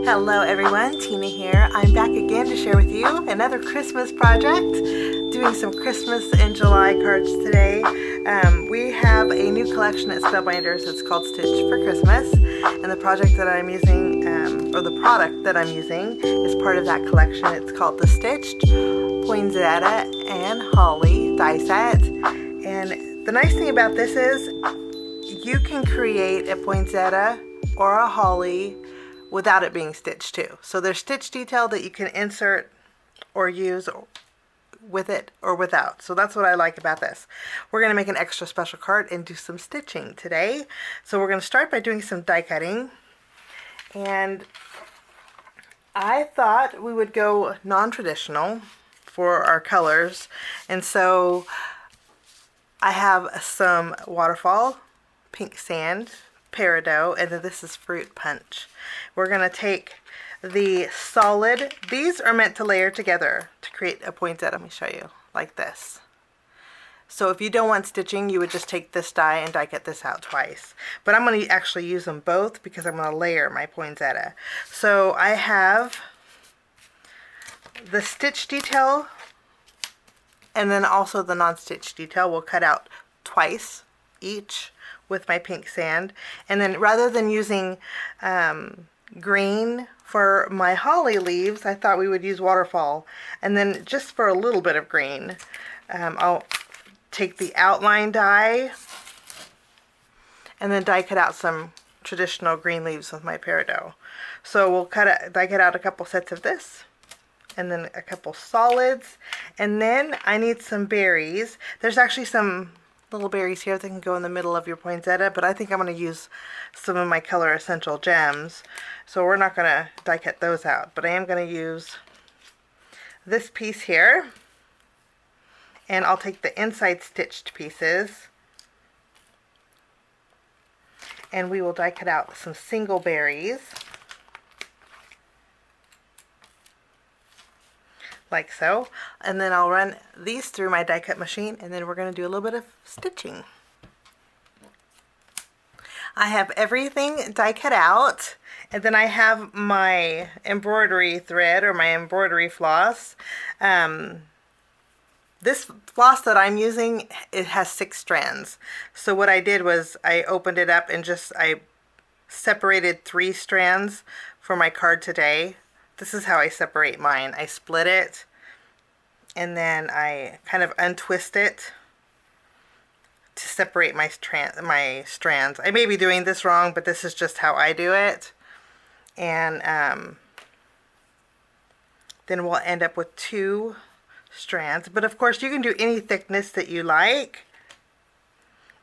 Hello everyone, Tina here. I'm back again to share with you another Christmas project. Doing some Christmas in July cards today. We have a new collection at Spellbinders. It's called Stitch for Christmas. And the project that I'm using, or the product that I'm using, is part of that collection. It's called the Stitched Poinsettia and Holly die set. And the nice thing about this is you can create a poinsettia or a holly without it being stitched too. So there's stitch detail that you can insert or use with it or without. So that's what I like about this. We're going to make an extra special card and do some stitching today. So we're going to start by doing some die cutting. And I thought we would go non-traditional for our colors. And so I have some Waterfall, pink sand, Peridot, and then this is Fruit Punch. We're going to take the solid, these are meant to layer together to create a poinsettia. Let me show you, like this. So if you don't want stitching, you would just take this die and die cut this out twice. But I'm going to actually use them both because I'm going to layer my poinsettia. So I have the stitch detail and then also the non-stitch detail. We'll cut out twice each with my pink sand. And then rather than using green for my holly leaves, I thought we would use Waterfall. And then just for a little bit of green, I'll take the outline die and then die cut out some traditional green leaves with my Peridot. So we'll die cut out a couple sets of this and then a couple solids. And then I need some berries. There's actually some little berries here that can go in the middle of your poinsettia, but I think I'm going to use some of my Color Essential gems, so we're not going to die cut those out, but I am going to use this piece here, and I'll take the inside stitched pieces and we will die cut out some single berries like so, and then I'll run these through my die cut machine, and then we're going to do a little bit of stitching. I have everything die cut out, and then I have my embroidery thread or my embroidery floss. This floss that I'm using, it has 6 strands. So what I did was I opened it up and I separated 3 strands for my card today. This is how I separate mine. I split it and then I kind of untwist it to separate my strands. I may be doing this wrong, but this is just how I do it. And then we'll end up with 2 strands. But of course you can do any thickness that you like.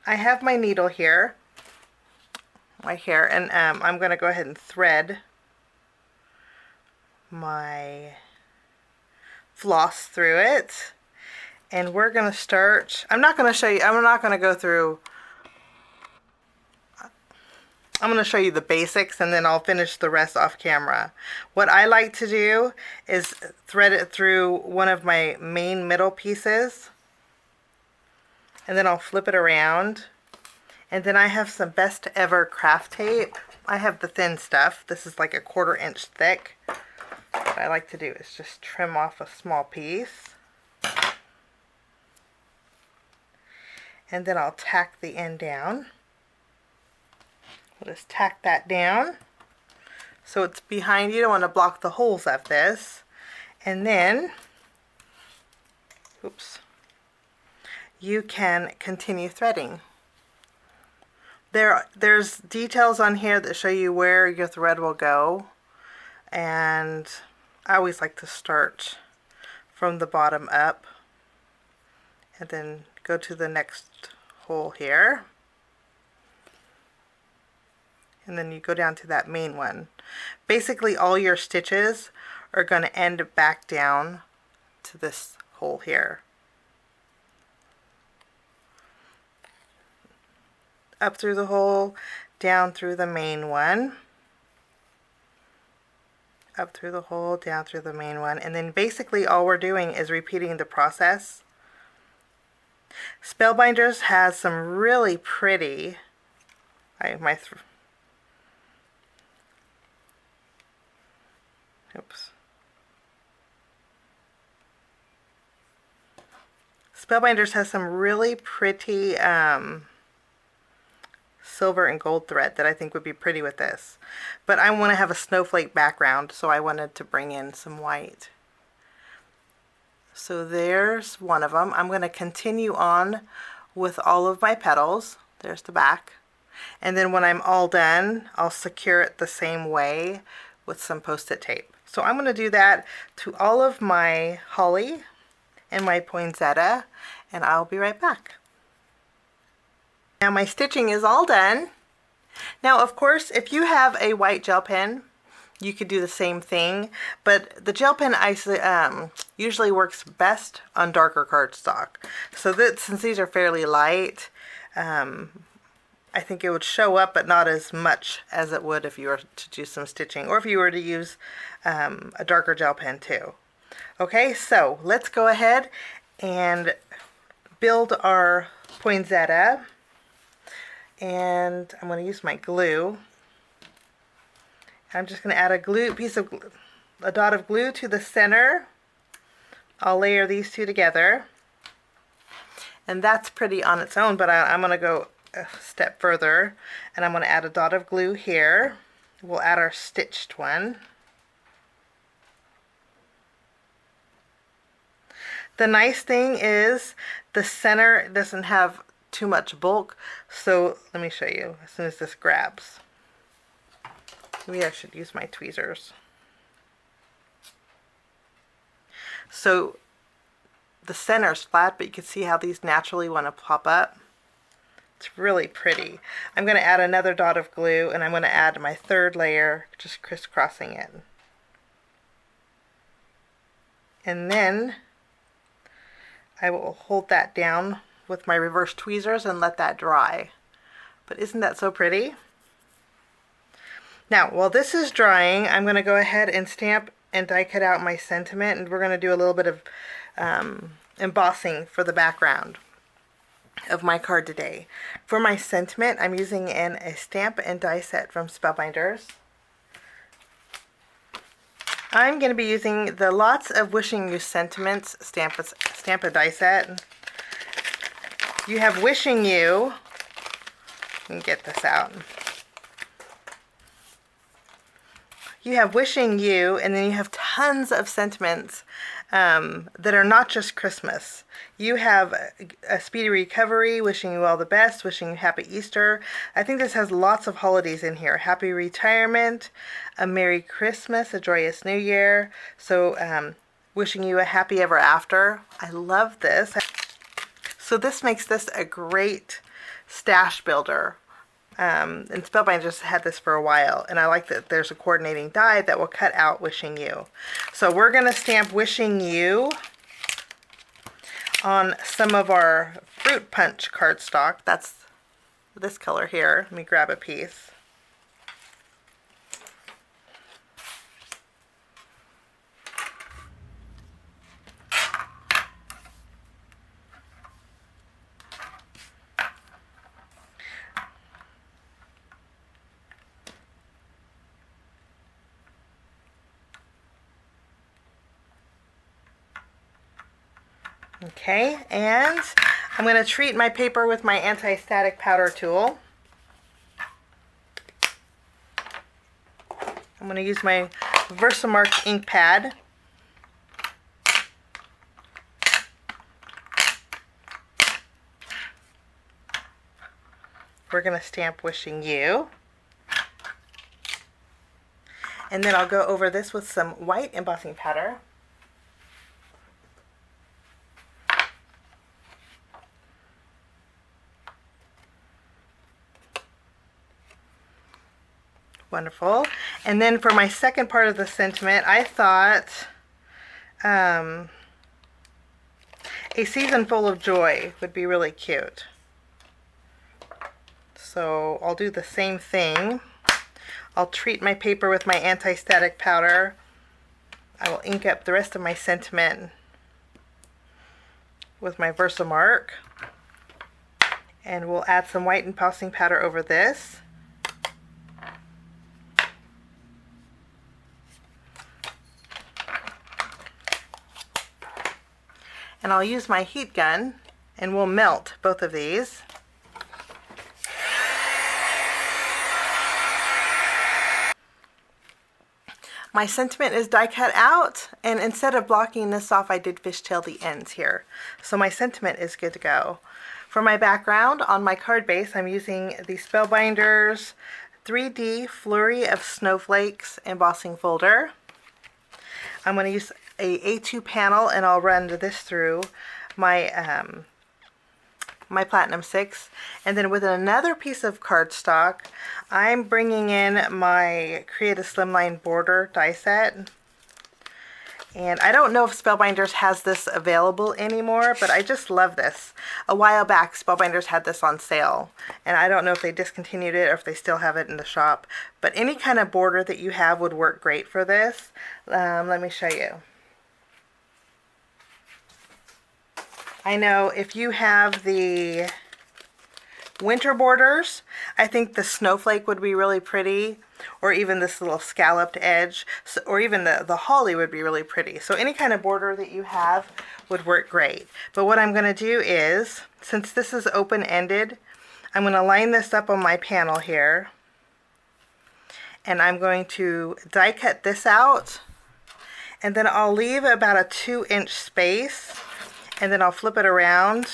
I have my needle here, right here, and I'm going to go ahead and thread my floss through it, and we're going to start. I'm not going to show you, I'm not going to go through, I'm going to show you the basics and then I'll finish the rest off camera. What I like to do is thread it through one of my main middle pieces, and then I'll flip it around, and then I have some Best Ever craft tape. I have the thin stuff. This is like a 1/4 inch thick. What I like to do is just trim off a small piece, and then I'll tack the end down. We'll just tack that down so it's behind. You don't want to block the holes of this. And then, oops, you can continue threading. There's details on here that show you where your thread will go. And I always like to start from the bottom up and then go to the next hole here, and then you go down to that main one. Basically all your stitches are going to end back down to this hole here. Up through the hole, down through the main one, up through the hole, down through the main one, and then basically all we're doing is repeating the process. Spellbinders has some really pretty, Oops. Spellbinders has some really pretty silver and gold thread that I think would be pretty with this. But I want to have a snowflake background, so I wanted to bring in some white. So there's one of them. I'm going to continue on with all of my petals. There's the back. And then when I'm all done, I'll secure it the same way with some post-it tape. So I'm going to do that to all of my holly and my poinsettia, and I'll be right back. Now my stitching is all done. Now of course, if you have a white gel pen, you could do the same thing, but the gel pen usually works best on darker cardstock. So that since these are fairly light, I think it would show up, but not as much as it would if you were to do some stitching, or if you were to use a darker gel pen too. Okay, so let's go ahead and build our poinsettia. And I'm going to use my glue. I'm just going to add a dot of glue to the center. I'll layer these two together. And that's pretty on its own, but I'm going to go a step further, and I'm going to add a dot of glue here. We'll add our stitched one. The nice thing is the center doesn't have too much bulk, so let me show you as soon as this grabs. Maybe I should use my tweezers. So the center is flat, but you can see how these naturally want to pop up. It's really pretty. I'm going to add another dot of glue, and I'm going to add my third layer, just crisscrossing it. And then I will hold that down with my reverse tweezers and let that dry. But isn't that so pretty? Now, while this is drying, I'm going to go ahead and stamp and die cut out my sentiment, and we're going to do a little bit of embossing for the background of my card today. For my sentiment, I'm using a stamp and die set from Spellbinders. I'm going to be using the Lots of Wishing You Sentiments stamp and die set. You have Wishing You. Let me get this out. You have Wishing You, and then you have tons of sentiments that are not just Christmas. You have a speedy recovery, wishing you all the best, wishing you happy Easter. I think this has lots of holidays in here. Happy retirement, a Merry Christmas, a joyous New Year. So wishing you a happy ever after. I love this. So this makes this a great stash builder. And Spellbinders had this for a while, and I like that there's a coordinating die that will cut out Wishing You. So we're going to stamp Wishing You on some of our Fruit Punch cardstock. That's this color here. Let me grab a piece. Okay, and I'm going to treat my paper with my anti-static powder tool. I'm going to use my Versamark ink pad. We're going to stamp Wishing You. And then I'll go over this with some white embossing powder. Wonderful. And then for my second part of the sentiment, I thought a season full of joy would be really cute. So I'll do the same thing. I'll treat my paper with my anti-static powder. I will ink up the rest of my sentiment with my Versamark. And we'll add some white embossing powder over this. And I'll use my heat gun and we'll melt both of these. My sentiment is die cut out, and instead of blocking this off, I did fishtail the ends here. So my sentiment is good to go. For my background, on my card base, I'm using the Spellbinders 3D Flurry of Snowflakes embossing folder. I'm going to use a A2 panel, and I'll run this through my my Platinum 6, and then with another piece of cardstock, I'm bringing in my Create a Slimline border die set. And I don't know if Spellbinders has this available anymore, but I just love this. A while back, Spellbinders had this on sale, and I don't know if they discontinued it or if they still have it in the shop. But any kind of border that you have would work great for this. Let me show you. I know if you have the winter borders, I think the snowflake would be really pretty, or even this little scalloped edge, or even the holly would be really pretty. So any kind of border that you have would work great. But what I'm going to do is, since this is open-ended, I'm going to line this up on my panel here, and I'm going to die cut this out, and then I'll leave about a 2-inch space, and then I'll flip it around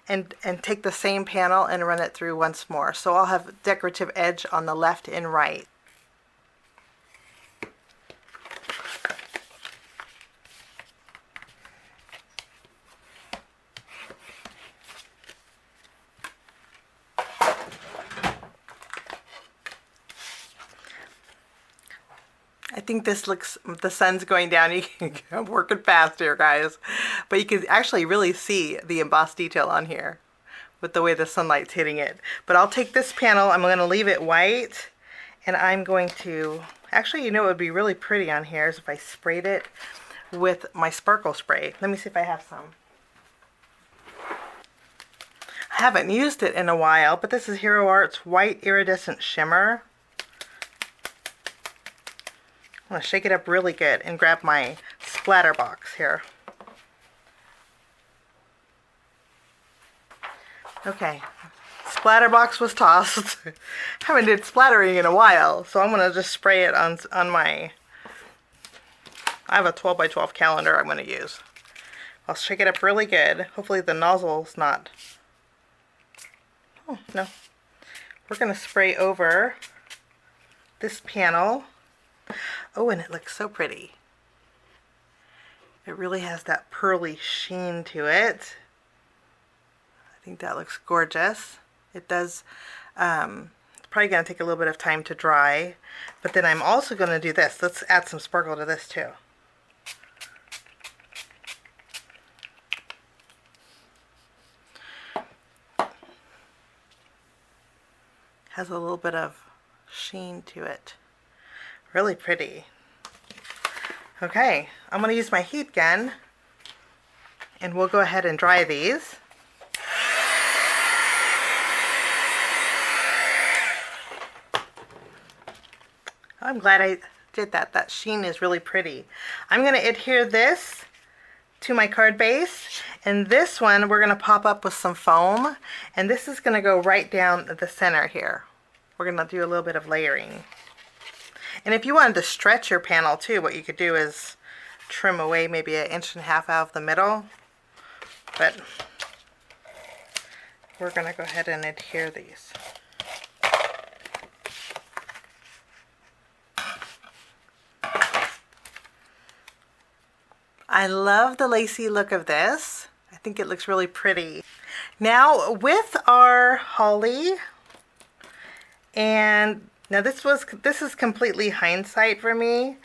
and take the same panel and run it through once more. So I'll have decorative edge on the left and right. I think this looks, the sun's going down. I'm working fast here, guys. But you can actually really see the embossed detail on here with the way the sunlight's hitting it. But I'll take this panel, I'm going to leave it white, and I'm going to, actually, you know what would be really pretty on here is if I sprayed it with my sparkle spray. Let me see if I have some. I haven't used it in a while, but this is Hero Art's White Iridescent Shimmer. I'm going to shake it up really good and grab my splatter box here. Okay, splatter box was tossed. Haven't did splattering in a while, so I'm going to just spray it on my, I have a 12 by 12 calendar I'm going to use. I'll shake it up really good. Hopefully the nozzle's not, oh no. We're going to spray over this panel. Oh, and it looks so pretty. It really has that pearly sheen to it. I think that looks gorgeous. It does, it's probably going to take a little bit of time to dry, but then I'm also going to do this. Let's add some sparkle to this too. Has a little bit of sheen to it. Really pretty. Okay, I'm going to use my heat gun, and we'll go ahead and dry these. I'm glad I did that. That sheen is really pretty. I'm going to adhere this to my card base, and this one we're going to pop up with some foam, and this is going to go right down the center here. We're going to do a little bit of layering. And if you wanted to stretch your panel too, what you could do is trim away maybe 1.5 inches out of the middle. But we're going to go ahead and adhere these. I love the lacy look of this. I think it looks really pretty. Now with our holly, and now this is completely hindsight for me,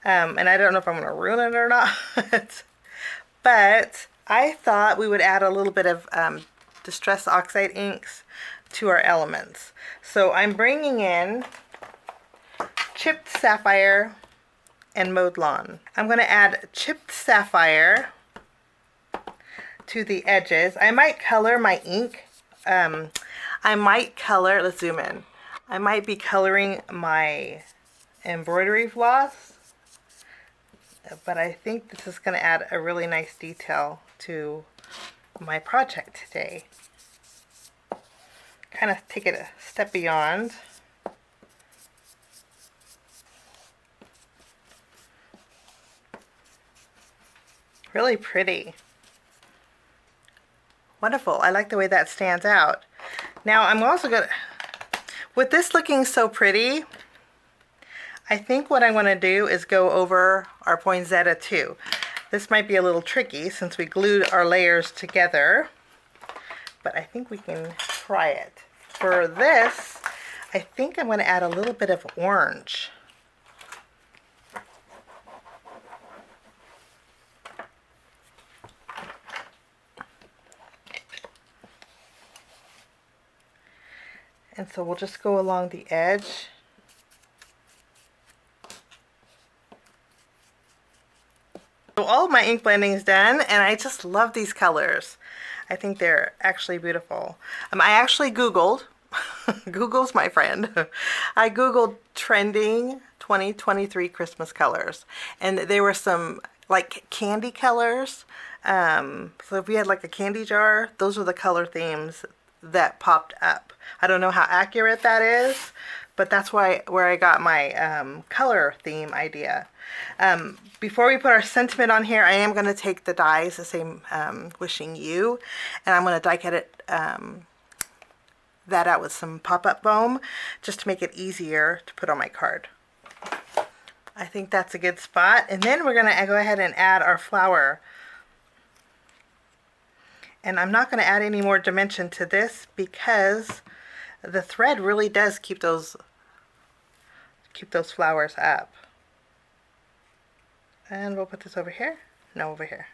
and I don't know if I'm going to ruin it or not, but I thought we would add a little bit of Distress Oxide inks to our elements. So I'm bringing in Chipped Sapphire and Mowed Lawn. I'm going to add Chipped Sapphire to the edges. I might color my ink. I might color, let's zoom in. I might be coloring my embroidery floss, but I think this is going to add a really nice detail to my project today. Kind of take it a step beyond. Really pretty. Wonderful. I like the way that stands out. Now I'm also going to, with this looking so pretty, I think what I want to do is go over our poinsettia too. This might be a little tricky since we glued our layers together, but I think we can try it. For this, I think I'm going to add a little bit of orange. And so we'll just go along the edge. So all of my ink blending is done, and I just love these colors. I think they're actually beautiful. I actually Googled, Google's my friend. I Googled trending 2023 Christmas colors, and there were some like candy colors. So if we had like a candy jar, those are the color themes that popped up. I don't know how accurate that is, but that's where I got my color theme idea. Before we put our sentiment on here, I am going to take the dies, the same Wishing You, and I'm going to die cut it that out with some pop-up foam just to make it easier to put on my card. I think that's a good spot. And then we're going to go ahead and add our flower. And I'm not going to add any more dimension to this because the thread really does keep those flowers up. And we'll put this over here. No, over here.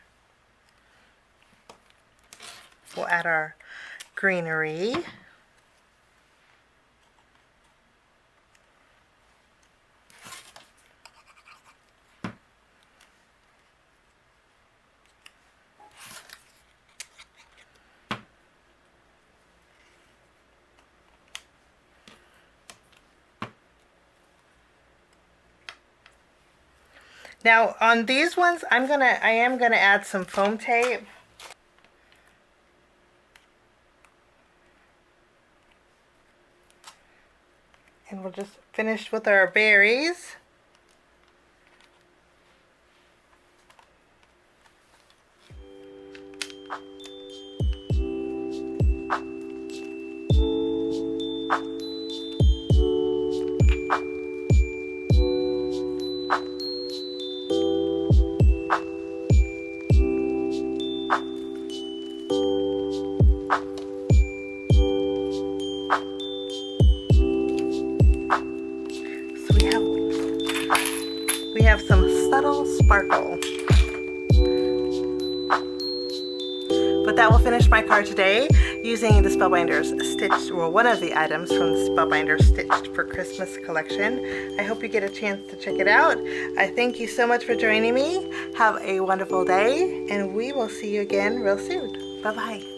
We'll add our greenery. Now on these ones, I am gonna add some foam tape. And we'll just finish with our berries. We have some subtle sparkle. But that will finish my card today using the Spellbinders Stitched, or one of the items from the Spellbinders Stitched for Christmas collection. I hope you get a chance to check it out. I thank you so much for joining me. Have a wonderful day, and we will see you again real soon. Bye-bye.